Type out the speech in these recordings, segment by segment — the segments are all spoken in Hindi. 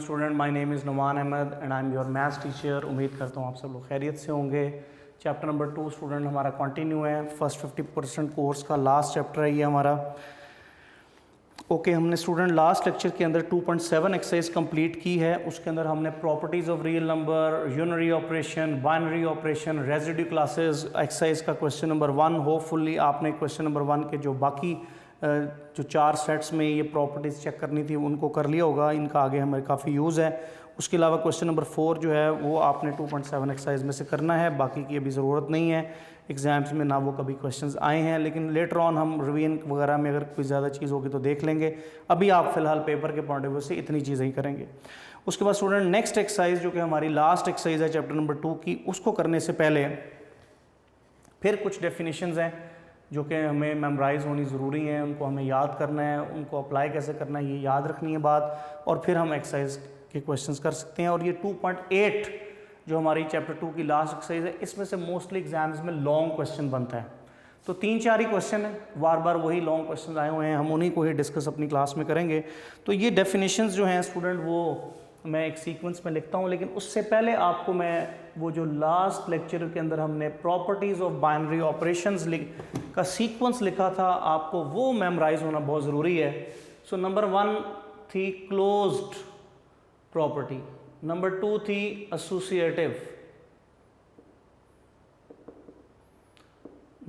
Student, my name is Numan Ahmed and I am your maths teacher. उम्मीद करता हूँ आप सब लोग खैरियत से होंगे। चैप्टर नंबर 2 स्टूडेंट हमारा कंटिन्यू है। फर्स्ट 50% कोर्स का लास्ट चैप्टर है ये हमारा। ओके, हमने स्टूडेंट लास्ट लेक्चर के अंदर 2.7 एक्सरसाइज कंप्लीट की है। उसके अंदर हमने properties of real number, unary operation, binary operation, residue classes exercise का क्वेश्चन नंबर 1, होपफुली आपने क्वेश्चन नंबर 1 के जो बाकी जो 4 सेट्स में ये प्रॉपर्टीज़ चेक करनी थी उनको कर लिया होगा। इनका आगे हमें काफ़ी यूज़ है। उसके अलावा क्वेश्चन नंबर 4 जो है वो आपने 2.7 एक्सरसाइज में से करना है, बाकी की अभी ज़रूरत नहीं है। एग्ज़ाम्स में ना वो कभी क्वेश्चंस आए हैं, लेकिन लेटर ऑन हम रिवीजन वगैरह में अगर कोई ज़्यादा चीज़ होगी तो देख लेंगे। अभी आप फ़िलहाल पेपर के पॉइंट ऑफ व्यू से इतनी चीज़ें ही करेंगे। उसके बाद स्टूडेंट नेक्स्ट एक्सरसाइज जो कि हमारी लास्ट एक्सरसाइज है चैप्टर नंबर 2 की, उसको करने से पहले फिर कुछ डेफिनेशंस हैं जो कि हमें मेमोराइज़ होनी ज़रूरी है। उनको हमें याद करना है, उनको अप्लाई कैसे करना है ये याद रखनी है बात, और फिर हम एक्सरसाइज के क्वेश्चंस कर सकते हैं। और ये 2.8 जो हमारी चैप्टर 2 की लास्ट एक्सरसाइज है, इसमें से मोस्टली एग्जाम्स में लॉन्ग क्वेश्चन बनता है। तो 3-4 ही क्वेश्चन है, बार बार वही लॉन्ग क्वेश्चन आए हुए हैं, हम उन्हीं को ही डिस्कस अपनी क्लास में करेंगे। तो ये डेफिनेशंस जो हैं स्टूडेंट वो मैं एक सीक्वेंस में लिखता हूँ, लेकिन उससे पहले आपको मैं वो जो लास्ट लेक्चर के अंदर हमने प्रॉपर्टीज़ ऑफ बाइनरी ऑपरेशंस का सीक्वेंस लिखा था, आपको वो मेमोराइज होना बहुत ज़रूरी है। सो नंबर 1 थी क्लोज्ड प्रॉपर्टी, नंबर 2 थी एसोसिएटिव,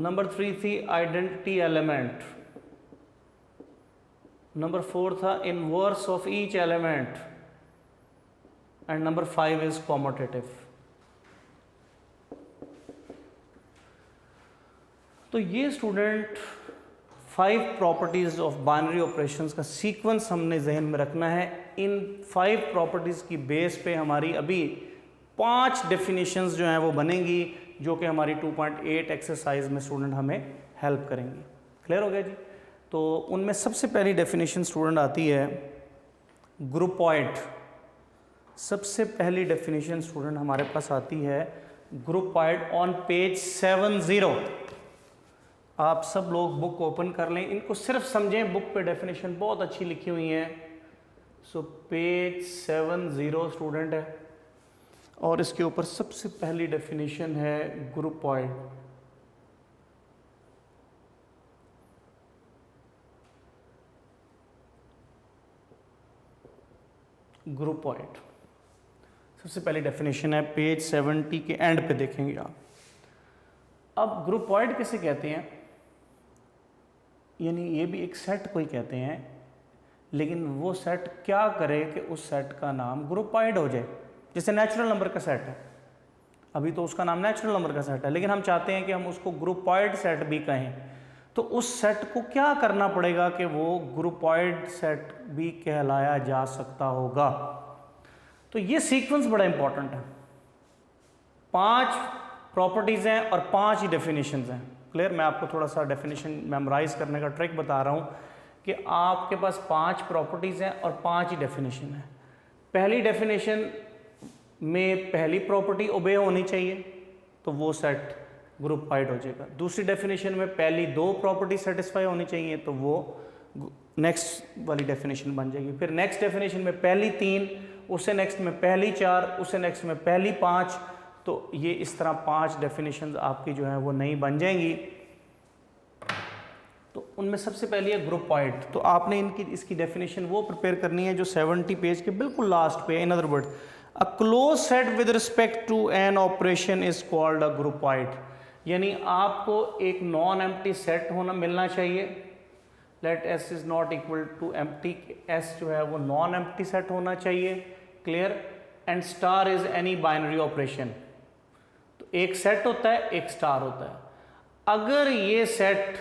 नंबर 3 थी आइडेंटिटी एलिमेंट, नंबर 4 था inverse of each element, and number 5 is commutative. तो ये student 5 properties of binary operations का सीक्वेंस हमने जहन में रखना है। इन 5 प्रॉपर्टीज़ की बेस पे हमारी अभी 5 डेफिनेशंस जो हैं वो बनेंगी, जो कि हमारी 2.8 एक्सरसाइज में स्टूडेंट हमें हेल्प करेंगी। क्लियर हो गया जी? तो उनमें सबसे पहली डेफिनेशन स्टूडेंट आती है ग्रुपॉइड। सबसे पहली डेफिनेशन स्टूडेंट हमारे पास आती है ग्रुपॉइड ऑन पेज 70। आप सब लोग बुक ओपन कर लें, इनको सिर्फ समझें, बुक पे डेफिनेशन बहुत अच्छी लिखी हुई है। सो पेज 70 स्टूडेंट है, और इसके ऊपर सबसे पहली डेफिनेशन है ग्रुपॉइड। ग्रुपॉइड सबसे पहली डेफिनेशन है, पेज 70 के एंड पे देखेंगे आप। अब ग्रुपॉइड किसे कहते हैं, यानी ये भी एक सेट को ही कहते हैं, लेकिन वो सेट क्या करे कि उस सेट का नाम ग्रुपॉइड हो जाए। जैसे नेचुरल नंबर का सेट है, अभी तो उसका नाम नेचुरल नंबर का सेट है, लेकिन हम चाहते हैं कि हम उसको ग्रुपॉइड सेट भी कहें, तो उस सेट को क्या करना पड़ेगा कि वो ग्रुपॉइड सेट भी कहलाया जा सकता होगा। तो ये सीक्वेंस बड़ा इंपॉर्टेंट है। 5 प्रॉपर्टीज़ हैं और 5 ही डेफिनेशंस हैं। क्लियर? मैं आपको थोड़ा सा डेफिनेशन मेमोराइज करने का ट्रिक बता रहा हूँ कि आपके पास 5 प्रॉपर्टीज़ हैं और 5 ही डेफिनेशन है। पहली डेफिनेशन में पहली प्रॉपर्टी ओबे होनी चाहिए, तो वो सेट ग्रुपॉइड हो जाएगा। दूसरी डेफिनेशन में पहली 2 प्रॉपर्टी सेटिस्फाई होनी चाहिए, तो वो नेक्स्ट वाली डेफिनेशन बन जाएगी। फिर नेक्स्ट डेफिनेशन में पहली 3, उससे नेक्स्ट में पहली 4, उससे नेक्स्ट में पहली 5, तो ये इस तरह 5 डेफिनेशंस आपकी जो है वो नई बन जाएंगी। तो उनमें सबसे पहली है ग्रुपॉइड। तो आपने इसकी डेफिनेशन वो प्रिपेयर करनी है जो 70 पेज के बिल्कुल लास्ट पे। In other word, a close set with respect to an operation is called a groupoid. यानी आपको एक नॉन एम्प्टी सेट होना मिलना चाहिए। Let S is not equal to empty, S जो है वो नॉन एम्प्टी सेट होना चाहिए। Clear? And star is any binary operation. तो एक सेट होता है, एक स्टार होता है। अगर ये सेट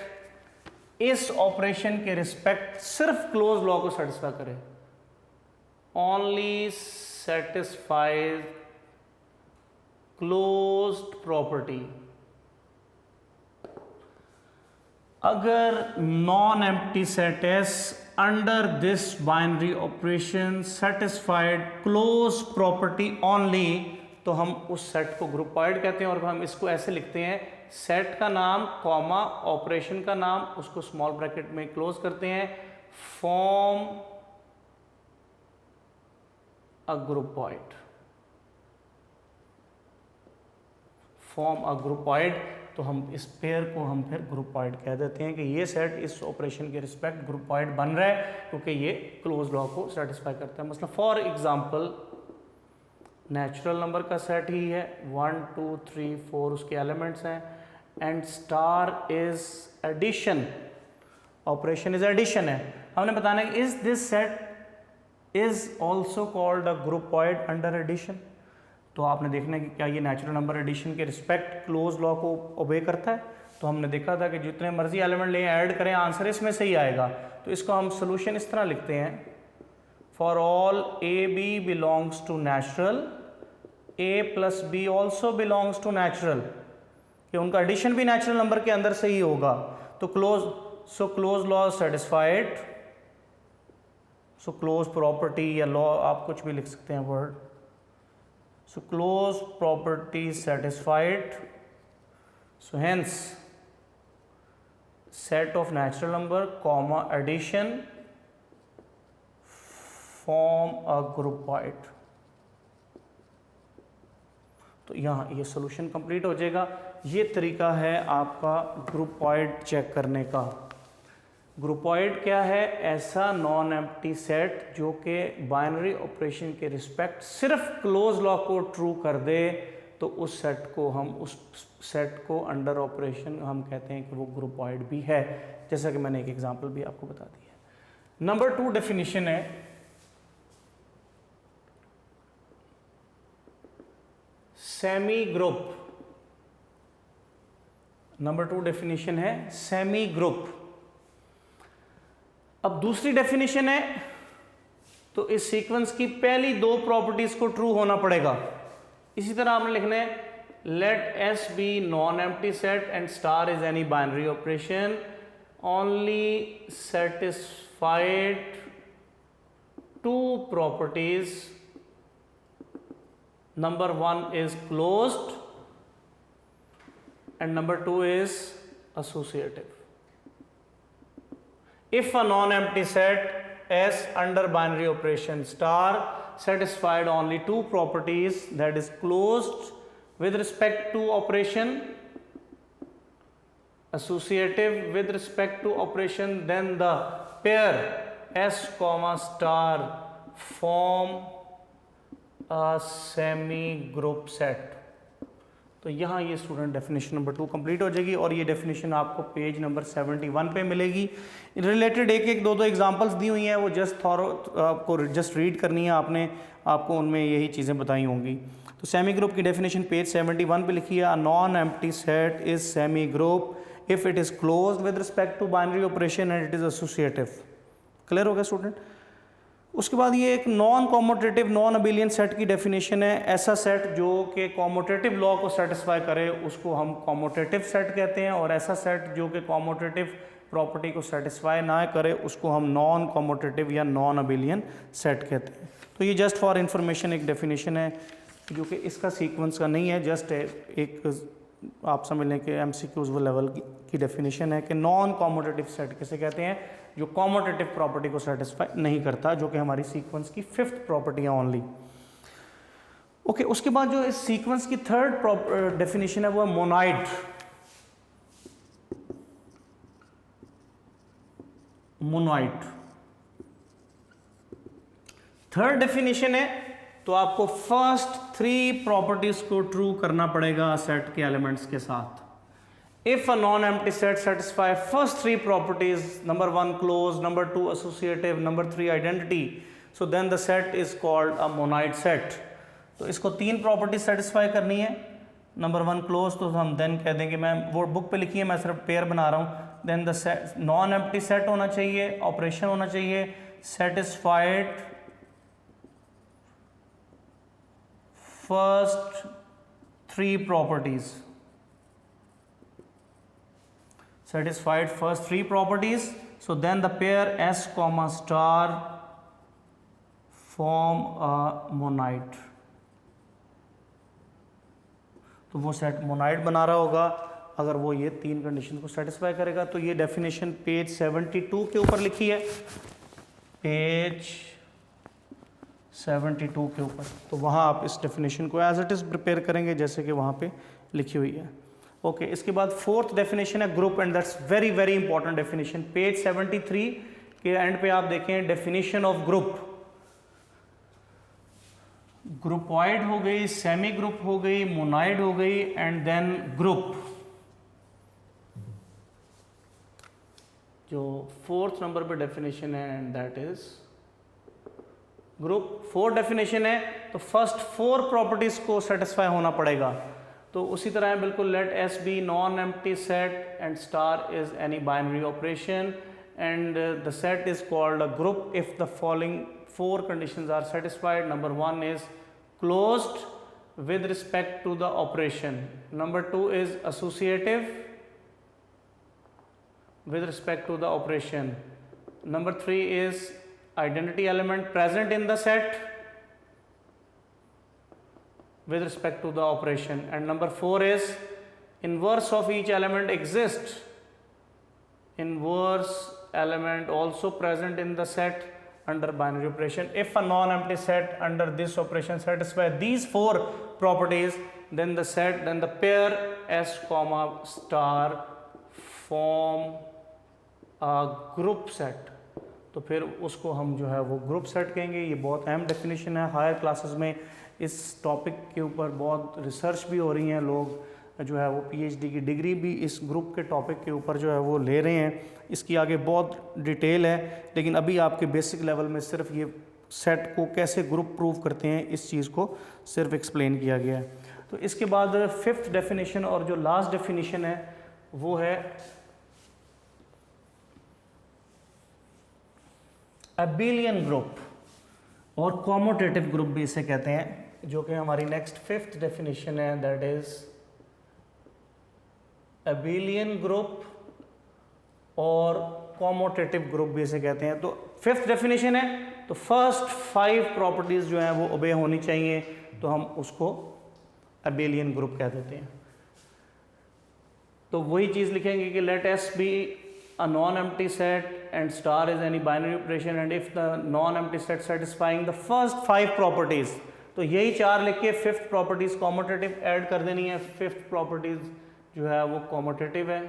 इस ऑपरेशन के रिस्पेक्ट सिर्फ क्लोज लॉ को सेटिस्फाई करे, ओनली सेटिस्फाइज क्लोज्ड प्रॉपर्टी, अगर non empty set S under this binary operation satisfied close property only, तो हम उस सेट को ग्रुपॉइड कहते हैं। और हम इसको ऐसे लिखते हैं, सेट का नाम कॉमा ऑपरेशन का नाम, उसको स्मॉल ब्रैकेट में क्लोज करते हैं, फॉर्म अ ग्रुपॉइड, फॉर्म अ ग्रुपॉइड। तो हम इस पेयर को हम फिर ग्रुपॉइड कह देते हैं कि ये सेट इस ऑपरेशन के रिस्पेक्ट ग्रुपॉइड बन रहा है क्योंकि ये क्लोज लॉ को सेटिस्फाई करता है। मतलब फॉर एग्जांपल नेचुरल नंबर का सेट ही है, 1 2 3 4 उसके एलिमेंट्स हैं, and star is addition, operation is addition है। हमने बताना है is this set is also called a groupoid under addition. तो आपने देखना है कि क्या ये नेचुरल नंबर एडिशन के रिस्पेक्ट क्लोज लॉ को ओबे करता है। तो हमने देखा था कि जितने मर्जी एलिमेंट लें ऐड करें आंसर इसमें से ही आएगा। तो इसका हम सोल्यूशन इस तरह लिखते हैं, for all a b belongs to natural, a plus b also belongs to natural, कि उनका एडिशन भी नेचुरल नंबर के अंदर से ही होगा। तो close law satisfied, so close property या लॉ आप कुछ भी लिख सकते हैं word, so close property satisfied, so hence set of natural number comma addition form a groupoid। तो यहाँ ये सॉल्यूशन कंप्लीट हो जाएगा। ये तरीका है आपका ग्रुपॉइड चेक करने का। ग्रुपॉइड क्या है? ऐसा नॉन एम्प्टी सेट जो कि बाइनरी ऑपरेशन के रिस्पेक्ट सिर्फ क्लोज लॉ को ट्रू कर दे, तो उस सेट को अंडर ऑपरेशन हम कहते हैं कि वो ग्रुपॉइड भी है, जैसा कि मैंने एक एग्जांपल भी आपको बता दी है। नंबर 2 डेफिनेशन है सेमी ग्रुप। नंबर 2 डेफिनेशन है सेमी ग्रुप। अब दूसरी डेफिनेशन है, तो इस सीक्वेंस की पहली 2 प्रॉपर्टीज को ट्रू होना पड़ेगा। इसी तरह आपने लिखना है let S be non empty set and star is any binary operation only satisfied 2 properties, number 1 is closed and number 2 is associative. If a non-empty set S under binary operation star satisfied only 2 properties, that is closed with respect to operation, associative with respect to operation, then the pair S comma star form a semi group set। तो यहाँ ये स्टूडेंट डेफिनेशन नंबर 2 कंप्लीट हो जाएगी और ये डेफिनेशन आपको पेज नंबर 71 पे मिलेगी। रिलेटेड एक 2 एग्जांपल्स दी हुई हैं, वो आपको जस्ट रीड करनी है आपने, आपको उनमें यही चीज़ें बताई होंगी। तो सेमी ग्रुप की डेफिनेशन पेज 71 पे लिखी है, a non empty set is semi group if it is close with respect to binary operation and it is associative. Clear हो गया स्टूडेंट? उसके बाद ये एक non commutative non abelian set की डेफिनेशन है। ऐसा सेट जो कि कॉमोटेटिव लॉ को सेटिस्फाई करे उसको हम कॉमोटेटिव सेट कहते हैं, और ऐसा सेट जो कि कॉमोटेटिव प्रॉपर्टी को सेटिस्फाई ना करे उसको हम नॉन कॉमोटेटिव या नॉन अबिलियन सेट कहते हैं। तो ये जस्ट फॉर इंफॉर्मेशन एक डेफिनेशन है जो कि इसका सीक्वेंस का नहीं है, जस्ट एक आप समझ लें कि MCQs लेवल की डेफिनेशन है कि नॉन कॉमोटेटिव सेट किसे कहते हैं, जो कॉमोटेटिव प्रॉपर्टी को सेटिस्फाई नहीं करता, जो कि हमारी सीक्वेंस की 5th प्रॉपर्टी है ओनली। ओके, उसके बाद जो इस सीक्वेंस की 3rd डेफिनेशन है वो है मोनाइड। मोनाइड 3rd डेफिनेशन है, तो आपको फर्स्ट 3 प्रॉपर्टीज को ट्रू करना पड़ेगा सेट के एलिमेंट्स के साथ। If a non-empty set satisfy first 3 properties, number 1 close, number 2 associative, number 3 identity, so then the set is called a monoid set। तो इसको 3 प्रॉपर्टीज सेटिस्फाई करनी है। नंबर 1 क्लोज, तो हम देन कह देंगे, मैं वो बुक पे लिखी है, मैं सिर्फ पेयर बना रहा हूँ। Then the set non empty set होना चाहिए, ऑपरेशन होना चाहिए satisfied first 3 properties, satisfied first 3 properties, so then the pair S comma star form a monoid। तो वो सेट मोनाइड बना रहा होगा अगर वो ये 3 कंडीशन को सेटिस्फाई करेगा। तो ये डेफिनेशन पेज 72 के ऊपर लिखी है, पेज 72 के ऊपर, तो वहाँ आप इस डेफिनेशन को एज इट इज़ प्रिपेयर करेंगे जैसे कि वहाँ पे लिखी हुई है। ओके, इसके बाद फोर्थ डेफिनेशन है group, and that's very very important definition. Page 73 के एंड पे आप देखें डेफिनेशन ऑफ ग्रुप। ग्रुपॉइड हो गई, सेमी ग्रुप हो गई, मोनाइड हो गई, एंड देन ग्रुप। जो फोर्थ नंबर पे डेफिनेशन है and that is group. 4 definition है तो फर्स्ट 4 प्रॉपर्टीज को सेटिस्फाई होना पड़ेगा। तो उसी तरह है बिल्कुल, let S be non empty set and star is any binary operation and the set is called a group if the following 4 conditions are satisfied. Number 1 is closed with respect to the operation. Number 2 is associative with respect to the operation. Number 3 is identity element present in the set with respect to the operation. And number 4 is inverse of each element exists. Inverse element also present in the set under binary operation. If a non-empty set under this operation satisfies these 4 properties, then the pair S comma star form a group set. तो फिर उसको हम जो है वो ग्रुप सेट कहेंगे। ये बहुत अहम डेफिनेशन है। हायर क्लासेस में इस टॉपिक के ऊपर बहुत रिसर्च भी हो रही हैं, लोग जो है वो पीएचडी की डिग्री भी इस ग्रुप के टॉपिक के ऊपर जो है वो ले रहे हैं। इसकी आगे बहुत डिटेल है, लेकिन अभी आपके बेसिक लेवल में सिर्फ ये सेट को कैसे ग्रुप प्रूव करते हैं इस चीज़ को सिर्फ एक्सप्लेन किया गया है। तो इसके बाद 5th डेफिनेशन और जो लास्ट डेफिनेशन है वो है अबेलियन ग्रुप और कॉमोटेटिव ग्रुप भी इसे कहते हैं, जो कि हमारी नेक्स्ट 5th डेफिनेशन है, दैट इज अबेलियन ग्रुप और कॉमोटेटिव ग्रुप भी इसे कहते हैं। तो 5th डेफिनेशन है तो फर्स्ट 5 प्रॉपर्टीज जो हैं वो ओबे होनी चाहिए, तो हम उसको अबेलियन ग्रुप कह देते हैं। तो वही चीज़ लिखेंगे कि let S be a non-empty set and star is any binary operation and if the non-empty set satisfying the first 5 properties, तो यही 4 लिख के 5th properties commutative ऐड कर देनी है। 5th properties जो है वो commutative है,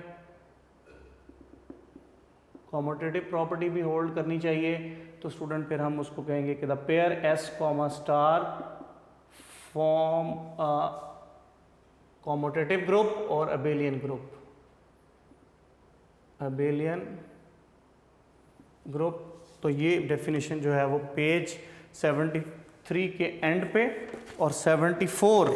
commutative property भी होल्ड करनी चाहिए। तो स्टूडेंट फिर हम उसको कहेंगे कि the pair S comma star form commutative group और अबेलियन ग्रुप। अबेलियन ग्रुप, तो ये डेफिनेशन जो है वो पेज 73 के एंड पे और 74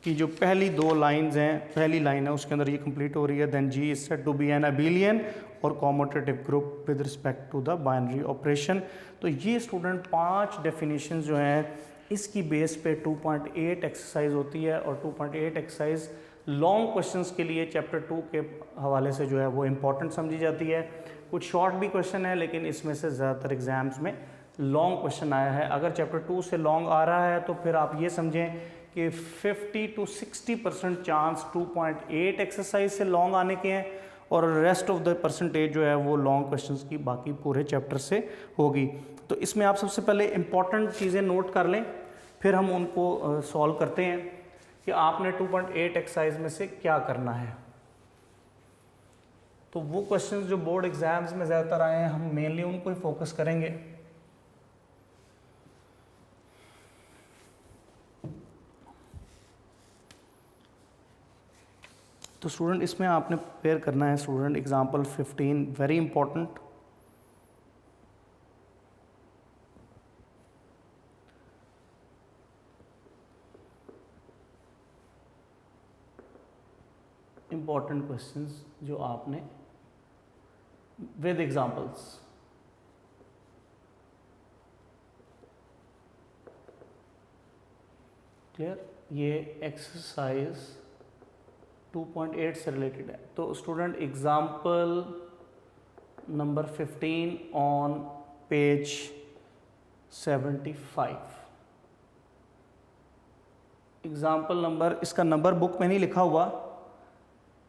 की जो पहली 2 लाइंस हैं, पहली लाइन है उसके अंदर ये कंप्लीट हो रही है। Then G is said to be an abelian और commutative group with respect to the binary operation. तो ये स्टूडेंट 5 डेफिनेशन जो हैं इसकी बेस पे 2.8 एक्सरसाइज होती है और 2.8 एक्सरसाइज लॉन्ग क्वेश्चंस के लिए चैप्टर 2 के हवाले से जो है वो इम्पॉर्टेंट समझी जाती है। कुछ शॉर्ट भी क्वेश्चन है, लेकिन इसमें से ज़्यादातर एग्जाम्स में लॉन्ग क्वेश्चन आया है। अगर चैप्टर 2 से लॉन्ग आ रहा है तो फिर आप ये समझें कि 50 to 60% चांस 2.8 एक्सरसाइज से लॉन्ग आने के हैं और रेस्ट ऑफ द परसेंटेज जो है वो लॉन्ग क्वेश्चंस की बाकी पूरे चैप्टर से होगी। तो इसमें आप सबसे पहले इम्पॉर्टेंट चीज़ें नोट कर लें, फिर हम उनको सॉल्व करते हैं कि आपने 2.8 एक्सरसाइज में से क्या करना है। तो वो क्वेश्चंस जो बोर्ड एग्जाम्स में ज़्यादातर आए हैं हम मेनली उनको ही फोकस करेंगे। तो स्टूडेंट इसमें आपने प्रिपेयर करना है student example 15, very important. Important questions जो आपने विद एग्जांपल्स क्लियर, ये एक्सरसाइज 2.8 से रिलेटेड है। तो student example number 15 on page 75। Example number, इसका नंबर बुक में नहीं लिखा हुआ,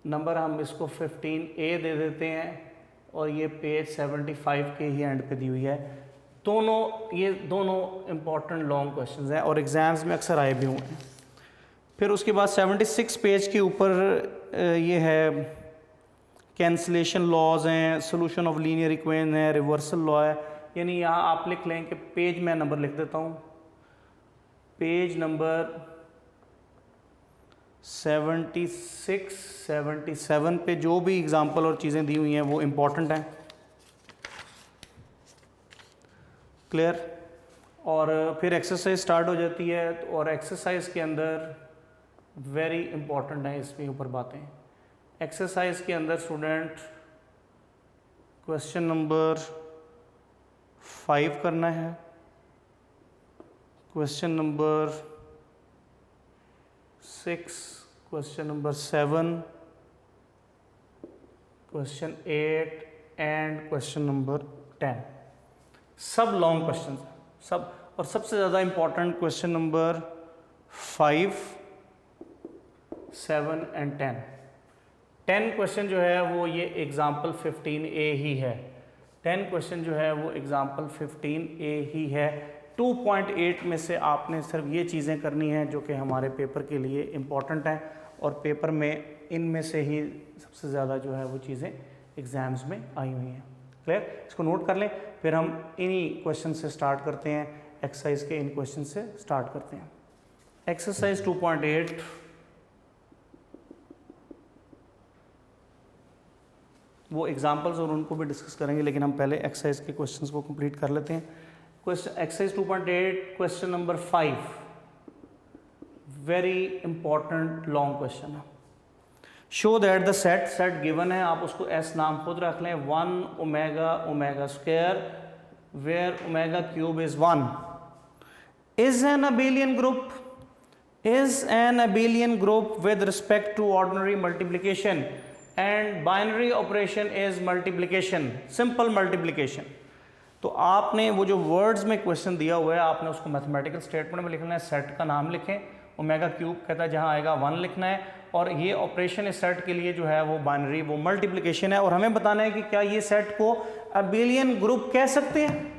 नंबर हम इसको 15A दे देते हैं और ये पेज 75 के ही एंड पे दी हुई है। दोनों ये दोनों इम्पॉर्टेंट लॉन्ग क्वेश्चंस हैं और एग्ज़ाम्स में अक्सर आए भी हुए हैं। फिर उसके बाद 76 पेज के ऊपर ये है कैंसलेशन लॉज हैं, सोल्यूशन ऑफ लीनियर इक्वेशन है, रिवर्सल लॉ है। यानी यहाँ आप लिख लें कि पेज में नंबर लिख देता हूँ, पेज नंबर 76 77 पे जो भी एग्जांपल और चीज़ें दी हुई हैं वो इम्पॉर्टेंट हैं। क्लियर। और फिर एक्सरसाइज स्टार्ट हो जाती है और एक्सरसाइज के अंदर वेरी इंपॉर्टेंट है इसमें ऊपर बातें। एक्सरसाइज के अंदर स्टूडेंट क्वेश्चन नंबर 5 करना है, question number 6, question number 7, question 8 and question number 10। सब लॉन्ग क्वेश्चन सब, और सबसे ज़्यादा important question number 5, 7 and 10। 10 question जो है वो ये एग्जाम्पल 15A ही है। 10 क्वेश्चन जो है वो एग्जाम्पल 15A ही है। 2.8 में से आपने सिर्फ ये चीज़ें करनी हैं जो कि हमारे पेपर के लिए इम्पॉर्टेंट हैं और पेपर में इनमें से ही सबसे ज़्यादा जो है वो चीज़ें एग्ज़ाम्स में आई हुई हैं। क्लियर, इसको नोट कर लें। फिर हम इन्हीं क्वेश्चन से स्टार्ट करते हैं, एक्सरसाइज के इन क्वेश्चन से स्टार्ट करते हैं। एक्सरसाइज 2.8 वो एग्जाम्पल्स और उनको भी डिस्कस करेंगे, लेकिन हम पहले एक्सरसाइज के क्वेश्चंस को कंप्लीट कर लेते हैं। Question exercise 2.8 question number 5 very important long question है। Show that the set given है, आप उसको एस नाम खुद रख लें, 1 omega omega square where omega cube is 1 is an abelian group with respect to ordinary multiplication and binary operation is multiplication, simple multiplication. तो आपने वो जो वर्ड्स में क्वेश्चन दिया हुआ है आपने उसको मैथमेटिकल स्टेटमेंट में लिखना है। सेट का नाम लिखें, ओमेगा क्यूब कहता है जहाँ आएगा 1 लिखना है, और ये ऑपरेशन इस सेट के लिए जो है वो बाइनरी वो मल्टीप्लिकेशन है। और हमें बताना है कि क्या ये सेट को अबेलियन ग्रुप कह सकते हैं,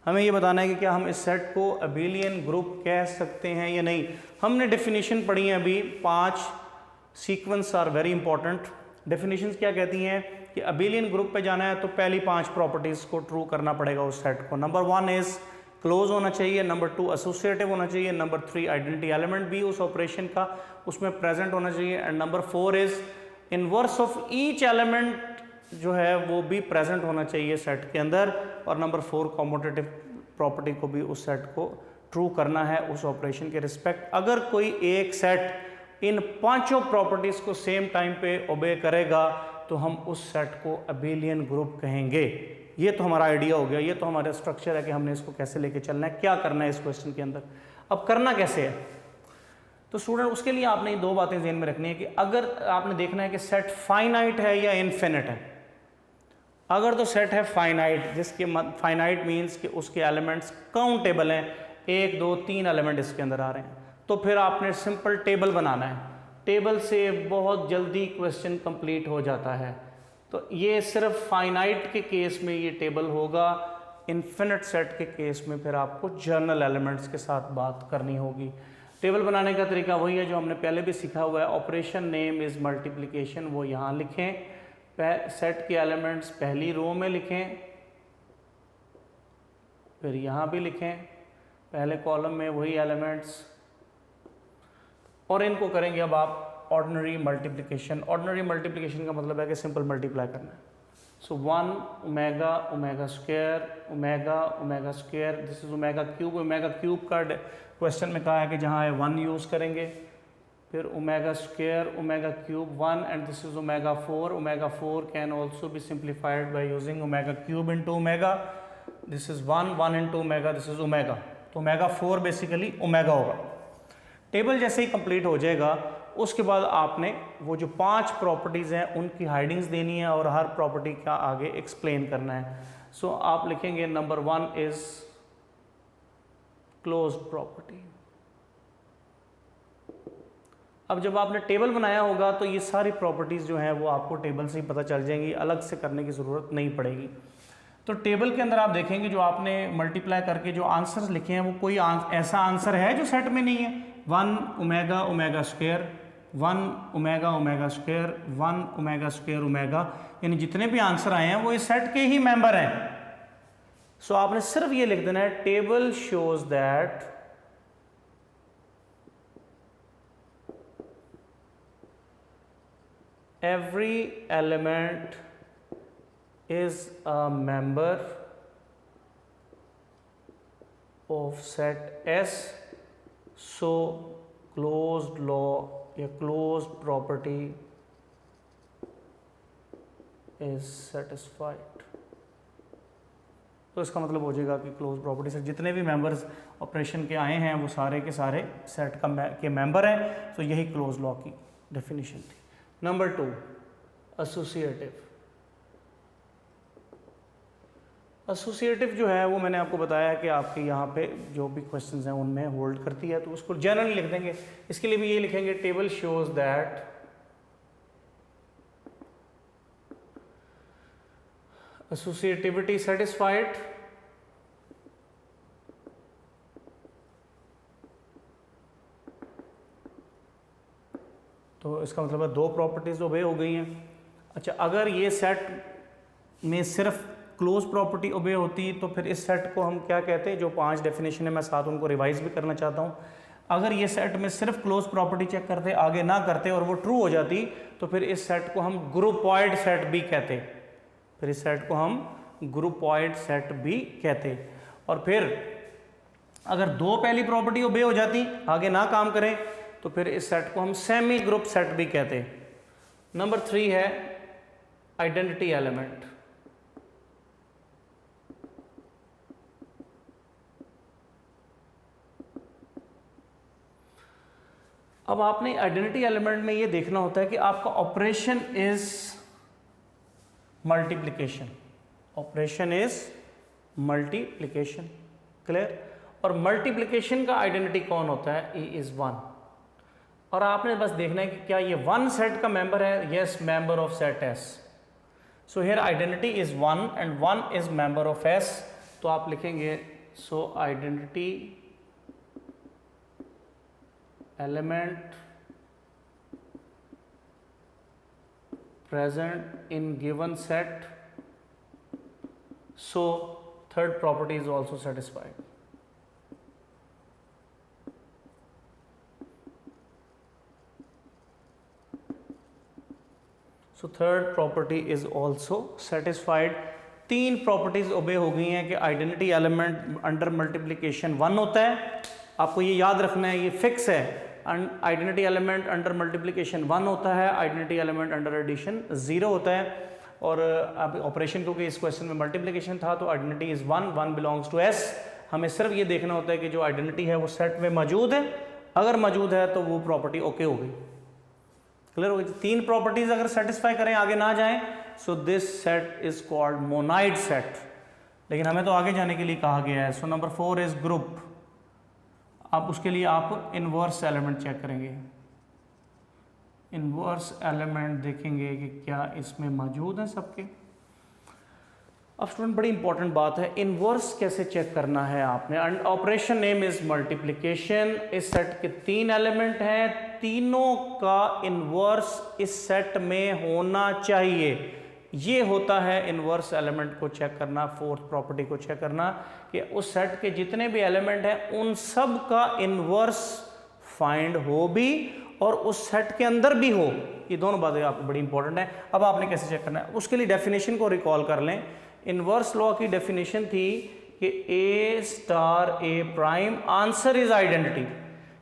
हमें ये बताना है कि क्या हम इस सेट को अबेलियन ग्रुप कह सकते हैं या नहीं। हमने डेफिनेशन पढ़ी है अभी 5, sequence are very important. Definitions क्या कहती हैं कि अबेलियन ग्रुप पे जाना है तो पहली 5 प्रॉपर्टीज को ट्रू करना पड़ेगा उस सेट को। नंबर 1 इज क्लोज होना चाहिए, नंबर 2 एसोसिएटिव होना चाहिए, नंबर 3 आइडेंटिटी एलिमेंट भी उस ऑपरेशन का उसमें प्रेजेंट होना चाहिए, and number 4 is inverse of each element जो है वो भी प्रेजेंट होना चाहिए सेट के अंदर, और नंबर 4 कॉम्यूटेटिव प्रॉपर्टी को भी उस सेट को ट्रू करना है उस ऑपरेशन के रिस्पेक्ट। अगर कोई एक सेट इन 5 प्रॉपर्टीज को सेम टाइम पे ओबे करेगा तो हम उस सेट को अबेलियन ग्रुप कहेंगे। ये तो हमारा आइडिया हो गया, ये तो हमारा स्ट्रक्चर है कि हमने इसको कैसे लेके चलना है, क्या करना है इस क्वेश्चन के अंदर। अब करना कैसे है, तो स्टूडेंट उसके लिए आपने 2 बातें ध्यान में रखनी है कि अगर आपने देखना है कि सेट फाइनाइट है या इनफिनिट है। अगर तो सेट है फाइनाइट, जिसके फाइनाइट मीन्स कि उसके एलिमेंट्स काउंटेबल हैं, 1 2 3 एलिमेंट इसके अंदर आ रहे हैं, तो फिर आपने सिंपल टेबल बनाना है। टेबल से बहुत जल्दी क्वेश्चन कंप्लीट हो जाता है। तो ये सिर्फ फाइनाइट के केस में ये टेबल होगा, इन्फिनिट सेट के केस में फिर आपको जर्नल एलिमेंट्स के साथ बात करनी होगी। टेबल बनाने का तरीका वही है जो हमने पहले भी सीखा हुआ है। ऑपरेशन नेम इज़ मल्टीप्लिकेशन, वो यहाँ लिखें, सेट के एलिमेंट्स पहली रो में लिखें, फिर यहाँ भी लिखें पहले कॉलम में वही एलिमेंट्स, और इनको करेंगे अब आप ऑर्डिनरी मल्टीप्लिकेशन। ऑर्डिनरी मल्टीप्लिकेशन का मतलब है कि सिंपल मल्टीप्लाई करना है। सो 1 omega omega square omega omega square, this is omega cube. Omega cube का क्वेश्चन में कहा है कि जहाँ है 1 यूज़ करेंगे, फिर omega square omega cube 1, and this is omega 4। Omega 4 can also be simplified by using omega cube into omega, this is 1 into omega, this is omega. तो ओमेगा 4 बेसिकली ओमेगा होगा। टेबल जैसे ही कंप्लीट हो जाएगा उसके बाद आपने वो जो 5 प्रॉपर्टीज़ हैं उनकी हाइडिंग्स देनी है और हर प्रॉपर्टी का आगे एक्सप्लेन करना है। सो आप लिखेंगे नंबर 1 इज क्लोज प्रॉपर्टी। अब जब आपने टेबल बनाया होगा तो ये सारी प्रॉपर्टीज़ जो हैं वो आपको टेबल से ही पता चल जाएंगी, अलग से करने की ज़रूरत नहीं पड़ेगी। तो टेबल के अंदर आप देखेंगे जो आपने मल्टीप्लाई करके जो आंसर्स लिखे हैं वो कोई ऐसा आंसर है जो सेट में नहीं है। 1 omega omega square, 1 omega omega square, 1 omega square omega, यानी जितने भी आंसर आए हैं वो इस सेट के ही मेंबर हैं। सो आपने सिर्फ ये लिख देना है table shows that every element is a member of set S, so closed law या closed property is satisfied। तो इसका मतलब हो जाएगा कि क्लोज प्रॉपर्टी से जितने भी मेंबर्स ऑपरेशन के आए हैं वो सारे के सारे सेट के मेंबर हैं। तो यही क्लोज लॉ की डेफिनेशन थी। Number 2, associative. एसोसिएटिव जो है वो मैंने आपको बताया कि आपके यहाँ पे जो भी क्वेश्चंस हैं उनमें होल्ड करती है, तो उसको जनरली लिख देंगे। इसके लिए भी ये लिखेंगे table shows that associativity satisfied तो इसका मतलब है 2 प्रॉपर्टीज ओबे हो गई हैं। अच्छा, अगर ये सेट में सिर्फ क्लोज प्रॉपर्टी ओबे होती तो फिर इस सेट को हम क्या कहते हैं, जो 5 डेफिनेशन है मैं साथ उनको रिवाइज भी करना चाहता हूँ। अगर ये सेट में सिर्फ क्लोज प्रॉपर्टी चेक करते, आगे ना करते और वो ट्रू हो जाती तो फिर इस सेट को हम ग्रुपॉइड सेट भी कहते। फिर इस सेट को हम ग्रुपॉइड सेट भी कहते। और फिर अगर 2 पहली प्रॉपर्टी ओबे हो जाती, आगे ना काम करें, तो फिर इस सेट को हम सेमी ग्रुप सेट भी कहते। नंबर 3 है आइडेंटिटी एलिमेंट। अब आपने आइडेंटिटी एलिमेंट में ये देखना होता है कि आपका operation is multiplication. Operation is multiplication, clear. और मल्टीप्लिकेशन का आइडेंटिटी कौन होता है, ई इज 1। और आपने बस देखना है कि क्या ये 1 सेट का मेंबर है, yes, member of set S. So here identity is 1 and 1 is member of S. तो आप लिखेंगे सो identity element present in given set, so third property is also satisfied। so third property is also satisfied। 3 properties ओबे हो गई हैं कि आइडेंटिटी एलिमेंट अंडर मल्टीप्लिकेशन 1 होता है, आपको ये याद रखना है, ये फिक्स है। आइडेंटिटी एलिमेंट अंडर मल्टीप्लिकेशन 1 होता है, आइडेंटिटी एलिमेंट अंडर एडिशन 0 होता है। और अब ऑपरेशन क्योंकि इस क्वेश्चन में मल्टीप्लिकेशन था तो identity is 1, 1 belongs to S. हमें सिर्फ ये देखना होता है कि जो आइडेंटिटी है वो सेट में मौजूद है, अगर मौजूद है तो वो प्रॉपर्टी ओके हो गई, क्लियर हो गई। 3 प्रॉपर्टीज अगर सेटिस्फाई करें, आगे ना जाएं, so this set is called monoid set. लेकिन हमें तो आगे जाने के लिए कहा गया है। So number 4 is group. आप उसके लिए आप इनवर्स एलिमेंट चेक करेंगे, इनवर्स एलिमेंट देखेंगे कि क्या इसमें मौजूद हैं सबके। अब स्टूडेंट बड़ी इंपॉर्टेंट बात है, इनवर्स कैसे चेक करना है आपने। Operation name is multiplication. इस सेट के 3 एलिमेंट हैं, तीनों का इनवर्स इस सेट में होना चाहिए। ये होता है इनवर्स एलिमेंट को चेक करना, 4th प्रॉपर्टी को चेक करना कि उस सेट के जितने भी एलिमेंट हैं उन सब का इनवर्स फाइंड हो भी और उस सेट के अंदर भी हो। ये दोनों बातें आपको बड़ी इंपॉर्टेंट है। अब आपने कैसे चेक करना है, उसके लिए डेफिनेशन को रिकॉल कर लें। इनवर्स लॉ की डेफिनेशन थी कि A star A prime answer is identity,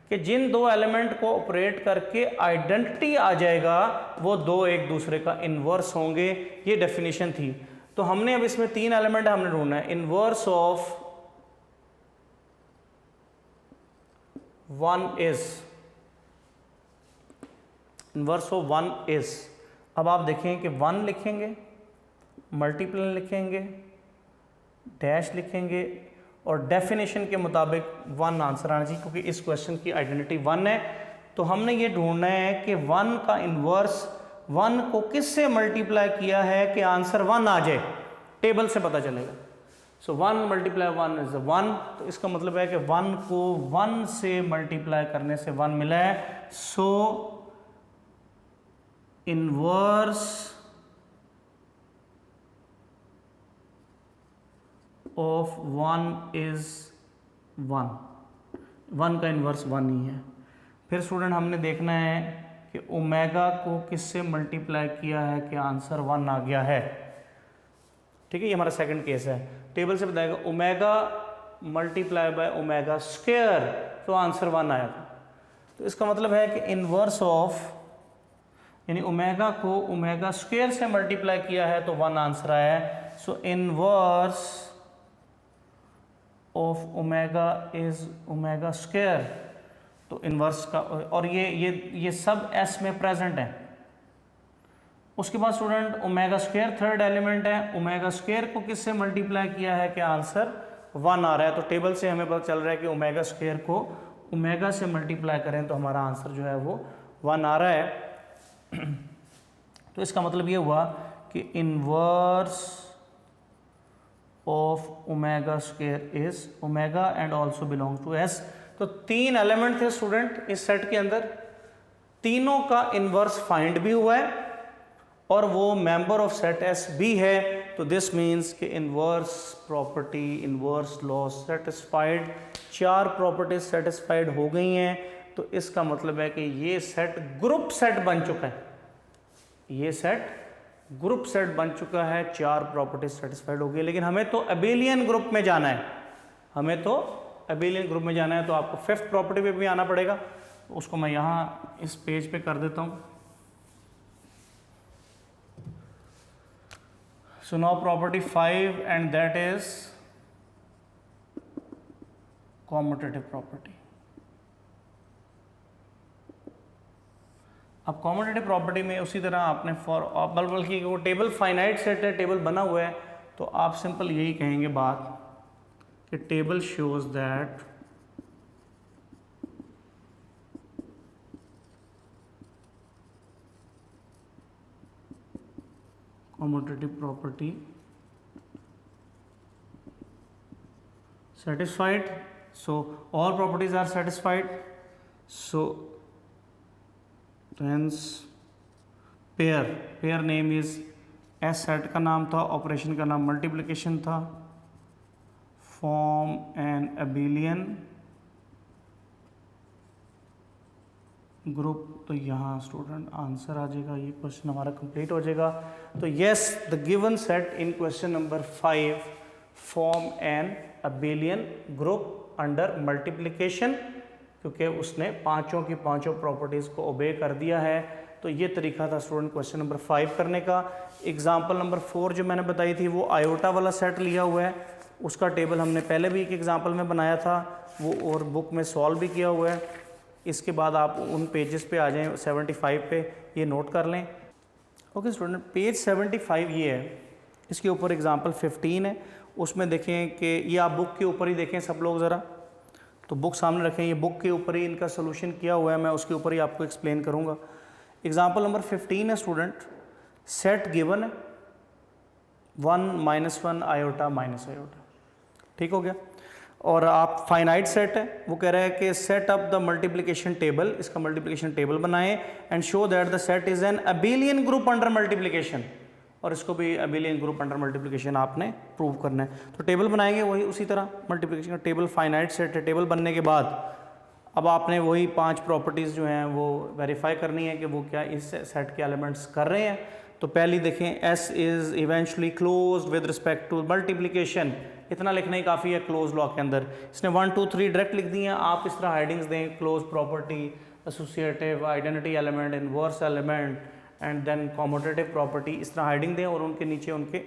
कि जिन 2 एलिमेंट को ऑपरेट करके आइडेंटिटी आ जाएगा वो 2 एक दूसरे का इनवर्स होंगे। ये डेफिनेशन थी। तो हमने अब इसमें 3 एलिमेंट हमने ढूंढना है। Inverse of 1 is, inverse of 1 is. अब आप देखें कि 1 लिखेंगे, मल्टीप्लाई लिखेंगे, डैश लिखेंगे और डेफिनेशन के मुताबिक 1 आंसर आना चाहिए, क्योंकि इस क्वेश्चन की आइडेंटिटी 1 है। तो हमने ये ढूंढना है कि 1 का इन्वर्स 1 को किससे मल्टीप्लाई किया है कि आंसर 1 आ जाए। टेबल से पता चलेगा। सो 1 मल्टीप्लाई 1 इज 1, तो इसका मतलब है कि 1 को 1 से मल्टीप्लाई करने से 1 मिला है। सो इनवर्स ऑफ 1 इज 1, 1 का इन्वर्स 1 ही है। फिर स्टूडेंट हमने देखना है कि ओमेगा को किससे मल्टीप्लाई किया है कि आंसर 1 आ गया है। ठीक है, ये हमारा सेकंड केस है। टेबल से बताएगा omega multiply by omega square, तो आंसर 1 आएगा। तो इसका मतलब है कि इनवर्स ऑफ, यानी ओमेगा को ओमेगा स्क्वायर से मल्टीप्लाई किया है तो 1 आंसर आया है। सो inverse of omega is omega square, तो इनवर्स का, और ये सब एस में प्रेजेंट है। उसके बाद student omega square third element है, ओमेगा स्क्वायर को किससे मल्टीप्लाई किया है कि आंसर 1 आ रहा है। तो टेबल से हमें पता चल रहा है कि ओमेगा स्क्वायर को ओमेगा से मल्टीप्लाई करें तो हमारा आंसर जो है वो 1 आ रहा है। तो इसका मतलब ये हुआ कि inverse of omega square is omega and also belong to S. तो 3 एलिमेंट थे स्टूडेंट इस सेट के अंदर, तीनों का इनवर्स फाइंड भी हुआ है और वो मेंबर ऑफ सेट एस भी है। तो दिस मीन्स कि inverse property, inverse law satisfied, 4 properties satisfied हो गई हैं। तो इसका मतलब है कि ये सेट ग्रुप सेट बन चुका है, ये सेट ग्रुप सेट बन चुका है, 4 प्रॉपर्टीज सेटिस्फाइड हो गई। लेकिन हमें तो अबेलियन ग्रुप में जाना है, हमें तो अबेलियन ग्रुप में जाना है, तो आपको 5th प्रॉपर्टी पे भी आना पड़ेगा। उसको मैं यहाँ इस पेज पे कर देता हूँ। So now property 5 and that is commutative property. अब कॉम्यूटेटिव प्रॉपर्टी में उसी तरह आपने बल्कि वो टेबल फाइनाइट सेट है, टेबल बना हुआ है, तो आप सिंपल यही कहेंगे बात कि table shows that commutative property satisfied. So all properties are satisfied. So hence pair name is S set का नाम था, ऑपरेशन का नाम मल्टीप्लिकेशन था, फॉर्म एन abelian ग्रुप। तो यहाँ स्टूडेंट आंसर आ जाएगा, ये क्वेश्चन हमारा कंप्लीट हो जाएगा। तो yes, the given set in question number 5 form an abelian group under multiplication, क्योंकि उसने पांचों की पांचों प्रॉपर्टीज़ को ओबे कर दिया है। तो ये तरीका था स्टूडेंट क्वेश्चन नंबर 5 करने का। एग्जाम्पल नंबर 4 जो मैंने बताई थी वो आयोटा वाला सेट लिया हुआ है, उसका टेबल हमने पहले भी एक एग्जाम्पल में बनाया था, वो और बुक में सॉल्व भी किया हुआ है। इसके बाद आप उन पेजेस पे आ जाएं 75 पे, ये नोट कर लें। ओके स्टूडेंट, पेज 75 ये है, इसके ऊपर एग्जाम्पल 15 है। उसमें देखें कि ये आप बुक के ऊपर ही देखें सब लोग ज़रा, तो बुक सामने रखें, ये बुक के ऊपर ही इनका सोल्यूशन किया हुआ है, मैं उसके ऊपर ही आपको एक्सप्लेन करूँगा। एग्जाम्पल नंबर 15 है स्टूडेंट, सेट गिवन है 1 -1 आयोटा माइनस आयोटा, ठीक हो गया। और आप फाइनाइट सेट है, वो कह रहा है कि set up the multiplication table, इसका मल्टीप्लिकेशन टेबल बनाएं and show that the set is an abelian group under multiplication, और इसको भी अबेलियन ग्रुप अंडर मल्टीप्लिकेशन आपने प्रूव करना है। तो टेबल बनाएंगे वही उसी तरह मल्टीप्लिकेशन का टेबल, फाइनाइट सेट है। टेबल बनने के बाद अब आपने वही 5 प्रॉपर्टीज़ जो हैं वो वेरीफाई करनी है कि वो क्या इस सेट के एलिमेंट्स कर रहे हैं। तो पहली देखें, S is eventually close with respect to multiplication, इतना लिखना ही काफ़ी है क्लोज लॉ के अंदर। इसने 1 2 3 डायरेक्ट लिख दी हैं, आप इस तरह हेडिंग्स दें, close property, associative, identity element, inverse element and then commutative property, इस तरह हेडिंग दें और उनके नीचे उनके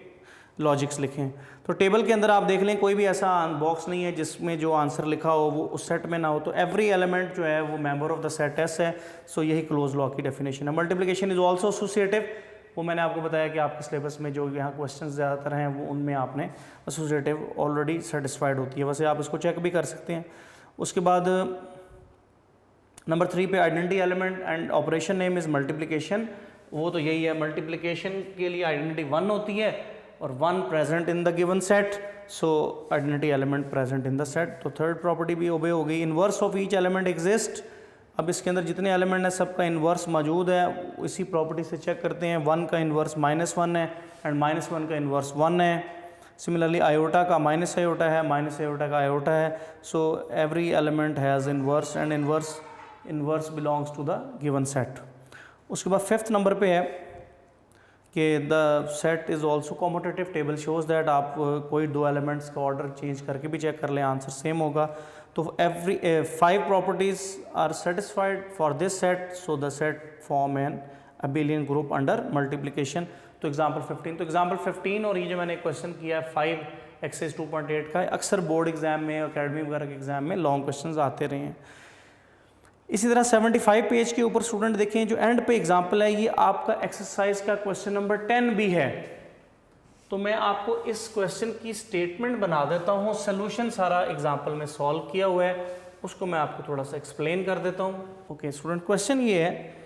लॉजिक्स लिखें। तो टेबल के अंदर आप देख लें कोई भी ऐसा बॉक्स नहीं है जिसमें जो आंसर लिखा हो वो उस सेट में ना हो, तो एवरी एलिमेंट जो है वो member of the set S है। सो यही क्लोज लॉ की डेफिनेशन है। मल्टीप्लिकेशन इज ऑल्सो एसोसिएटिव, वो मैंने आपको बताया कि आपके सिलेबस में जो यहाँ क्वेश्चंस ज़्यादातर हैं वो उनमें आपने एसोसिएटिव ऑलरेडी सेटिस्फाइड होती है, वैसे आप इसको चेक भी कर सकते हैं। उसके बाद नंबर 3 पे identity element and operation name is multiplication, वो तो यही है, मल्टीप्लिकेशन के लिए आइडेंटिटी 1 होती है और 1 present in the given set, so identity element present in the set. तो थर्ड प्रॉपर्टी भी ओबे हो गई। Inverse of each element exist, अब इसके अंदर जितने एलिमेंट हैं सबका इन्वर्स मौजूद है, इसी प्रॉपर्टी से चेक करते हैं। 1 का इन्वर्स -1 है एंड -1 का इन्वर्स 1 है। सिमिलरली आयोटा का माइनस आयोटा है, माइनस आयोटा का आयोटा है। So every element has inverse and inverse belongs to the given set. उसके बाद 5th नंबर पे है कि the set is also commutative. Table shows that आप कोई दो एलिमेंट्स का ऑर्डर चेंज करके भी चेक कर लें, आंसर सेम होगा। तो every 5 properties are satisfied for this set, so the set form an abelian group under multiplication. तो एग्जाम्पल 15, तो एग्जाम्पल 15 और ये जो मैंने क्वेश्चन किया है 5 एक्सरसाइज 2.8 का, अक्सर बोर्ड एग्जाम में, अकेडमी वगैरह के एग्जाम में लॉन्ग क्वेश्चंस आते रहे हैं। इसी तरह 75 पेज के ऊपर स्टूडेंट देखें, जो एंड पे एग्जाम्पल है, ये आपका एक्सरसाइज का क्वेश्चन नंबर 10 भी है। तो मैं आपको इस क्वेश्चन की स्टेटमेंट बना देता हूँ, सोल्यूशन सारा एग्जाम्पल में सॉल्व किया हुआ है, उसको मैं आपको थोड़ा सा एक्सप्लेन कर देता हूँ। ओके स्टूडेंट, क्वेश्चन ये है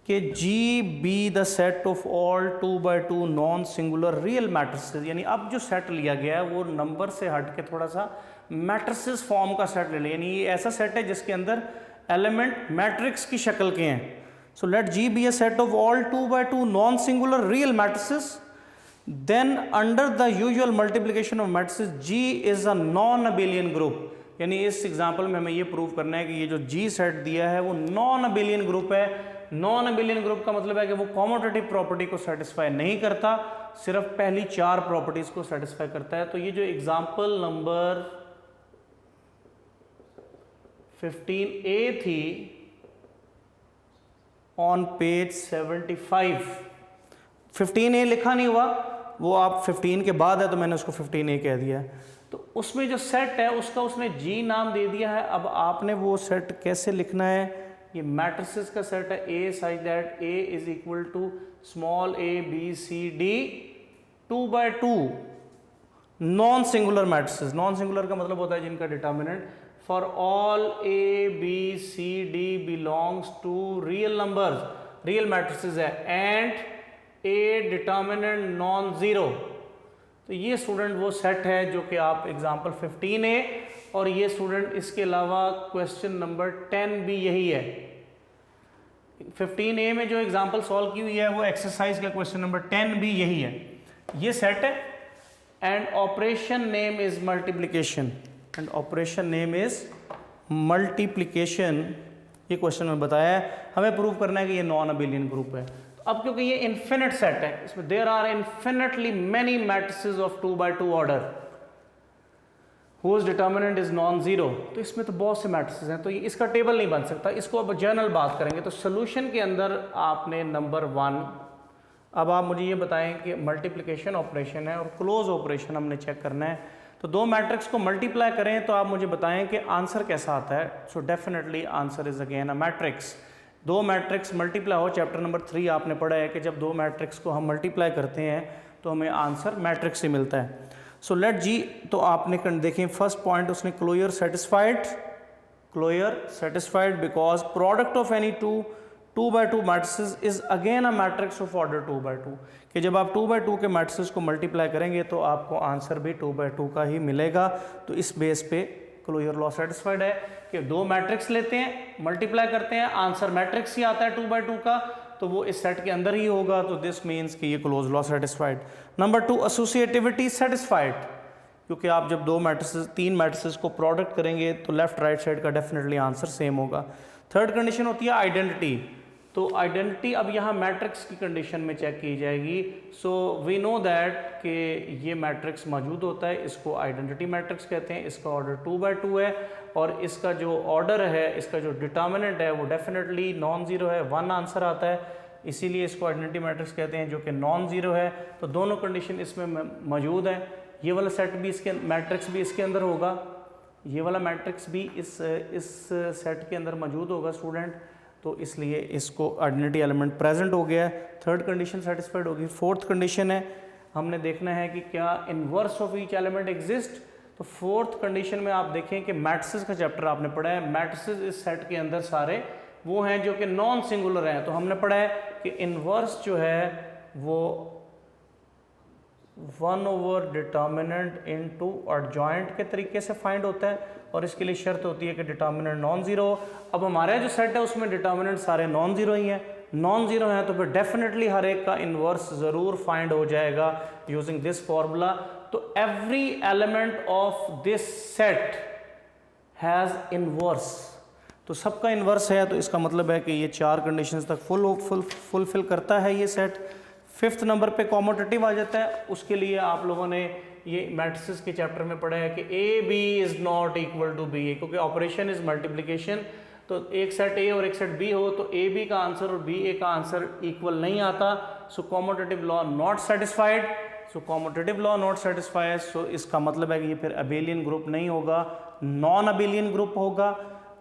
कि G be the set of all 2x2 non singular real matrices, यानी अब जो सेट लिया गया है वो नंबर से हट के थोड़ा सा मैट्रिसेस फॉर्म का सेट ले लिया, यानी ये ऐसा सेट है जिसके अंदर एलिमेंट मैट्रिक्स की शक्ल के हैं। So let G be a set of all 2x2 non singular real matrices, then under the usual multiplication of matrices G is a non abelian group. यानी इस एग्जाम्पल में हमें ये प्रूव करना है कि ये जो जी सेट दिया है वो नॉन अबेलियन ग्रुप है। नॉन अबेलियन ग्रुप का मतलब है कि वो कॉम्यूटेटिव प्रॉपर्टी को सेटिस्फाई नहीं करता, सिर्फ पहली 4 प्रॉपर्टीज को सेटिस्फाई करता है। तो ये जो एग्जाम्पल नंबर 15A थी ऑन पेज 75, 15A लिखा नहीं हुआ, वो आप 15 के बाद है तो मैंने उसको 15A कह दिया है। तो उसमें जो सेट है उसका उसने जी नाम दे दिया है। अब आपने वो सेट कैसे लिखना है, ये मैट्रिसेस का सेट है A such that A is equal to small a b c d 2x2 non singular matrices. Non singular का मतलब होता है जिनका determinant for all a b c d belongs to real numbers, real matrices है, and a determinant non zero. तो ये स्टूडेंट वो सेट है जो कि आप एग्जाम्पल 15A, और ये स्टूडेंट इसके अलावा क्वेश्चन नंबर 10 भी यही है। 15A में जो एग्जाम्पल सॉल्व की हुई है वो एक्सरसाइज का क्वेश्चन नंबर 10 भी यही है, ये सेट है। And operation name is multiplication, and operation name is multiplication, ये क्वेश्चन में बताया है। हमें प्रूव करना है कि ये नॉन अबेलियन ग्रुप है। अब क्योंकि ये इन्फिनिट सेट है, इसमें there are infinitely many matrices of 2x2 order whose determinant is non zero, तो इसमें तो बहुत से मैट्रिसेस हैं, तो ये इसका टेबल नहीं बन सकता। इसको अब जनरल बात करेंगे। तो सोल्यूशन के अंदर आपने नंबर 1, अब आप मुझे ये बताएं कि मल्टीप्लिकेशन ऑपरेशन है और क्लोज ऑपरेशन हमने चेक करना है। तो दो मैट्रिक्स को मल्टीप्लाई करें तो आप मुझे बताएं कि आंसर कैसा आता है। So definitely answer is again a matrix. दो मैट्रिक्स मल्टीप्लाई हो, चैप्टर नंबर 3 आपने पढ़ा है कि जब दो मैट्रिक्स को हम मल्टीप्लाई करते हैं तो हमें आंसर मैट्रिक्स से मिलता है। सो लेट जी, तो आपने देखें फर्स्ट पॉइंट उसने closure satisfied because product of any 2x2 matrices is again a matrix of order 2x2, कि जब आप 2x2 के मैट्रिसेस को मल्टीप्लाई करेंगे तो आपको आंसर भी 2x2 का ही मिलेगा। तो इस बेस पे क्लोजर लॉ सेटिस्फाइड है कि दो मैट्रिक्स लेते हैं, मल्टीप्लाई करते हैं, आंसर मैट्रिक्स ही आता है 2x2 का, तो वो इस सेट के अंदर ही होगा। तो दिस मीन्स कि ये close law satisfied. Number 2, associativity satisfied, क्योंकि आप जब दो मैट्रिसेस 3 मैट्रिसेस को प्रोडक्ट करेंगे तो लेफ्ट राइट साइड का डेफिनेटली आंसर सेम होगा। थर्ड कंडीशन होती है आइडेंटिटी। तो आइडेंटिटी अब यहाँ मैट्रिक्स की कंडीशन में चेक की जाएगी। सो वी नो दैट कि ये मैट्रिक्स मौजूद होता है, इसको आइडेंटिटी मैट्रिक्स कहते हैं, इसका ऑर्डर 2x2 है और इसका जो ऑर्डर है, इसका जो डिटर्मिनेंट है वो डेफिनेटली नॉन जीरो है, 1 आंसर आता है, इसीलिए इसको आइडेंटिटी मैट्रिक्स कहते हैं जो कि नॉन जीरो है। तो दोनों कंडीशन इसमें मौजूद है। ये वाला सेट भी इसके मैट्रिक्स भी इसके अंदर होगा, ये वाला मैट्रिक्स भी इस सेट के अंदर मौजूद होगा स्टूडेंट। तो इसलिए इसको आइडेंटिटी एलिमेंट प्रेजेंट हो गया है। थर्ड कंडीशन सेटिस्फाइड होगी। फोर्थ कंडीशन है, हमने देखना है कि क्या inverse of each element exist. तो फोर्थ कंडीशन में आप देखें कि मैट्रिसेस का चैप्टर आपने पढ़ा है। मैट्रिसेस इस सेट के अंदर सारे वो हैं जो कि नॉन सिंगुलर हैं। तो हमने पढ़ा है कि इनवर्स जो है वो 1 ओवर डिटर्मिनेंट इनटू एडजॉइंट के तरीके से फाइंड होता है, और इसके लिए शर्त होती है कि डिटर्मिनेंट नॉन ज़ीरो। अब हमारा जो सेट है उसमें डिटर्मिनेंट सारे नॉन ज़ीरो ही हैं, नॉन ज़ीरो हैं तो फिर डेफिनेटली हर एक का इन्वर्स ज़रूर फाइंड हो जाएगा यूजिंग दिस फॉर्मूला। तो every element of this set has inverse, तो सबका इन्वर्स है, तो इसका मतलब है कि ये 4 कंडीशंस तक फुलफिल करता है ये सेट। 5th नंबर पे कॉम्यूटेटिव आ जाता है, उसके लिए आप लोगों ने ये मैट्रिसेस के चैप्टर में पढ़ा है कि a b is not equal to b, क्योंकि ऑपरेशन इज़ मल्टीप्लिकेशन, तो एक सेट ए और एक सेट बी हो तो ए बी का आंसर और बी ए का आंसर इक्वल नहीं आता, so commutative law not satisfied, so commutative law not satisfied, so इसका मतलब है कि ये फिर अबेलियन ग्रुप नहीं होगा, नॉन अबेलियन ग्रुप होगा,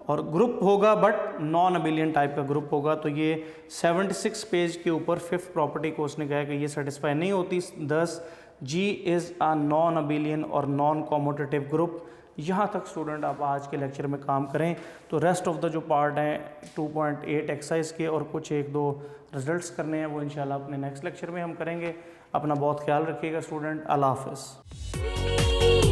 और ग्रुप होगा बट नॉन अबेलियन टाइप का ग्रुप होगा। तो ये 76 पेज के ऊपर 5th प्रॉपर्टी को उसने कहा कि ये सेटिस्फाई नहीं होती, thus G is a non abelian और नॉन कॉम्यूटेटिव ग्रुप। यहाँ तक स्टूडेंट आप आज के लेक्चर में काम करें, तो रेस्ट ऑफ द जो पार्ट हैं 2.8 एक्सरसाइज के और कुछ 1-2 रिजल्ट्स करने हैं वो इंशाल्लाह अपने नेक्स्ट लेक्चर में हम करेंगे। अपना बहुत ख्याल रखिएगा स्टूडेंट, अल्लाह हाफ़िज़।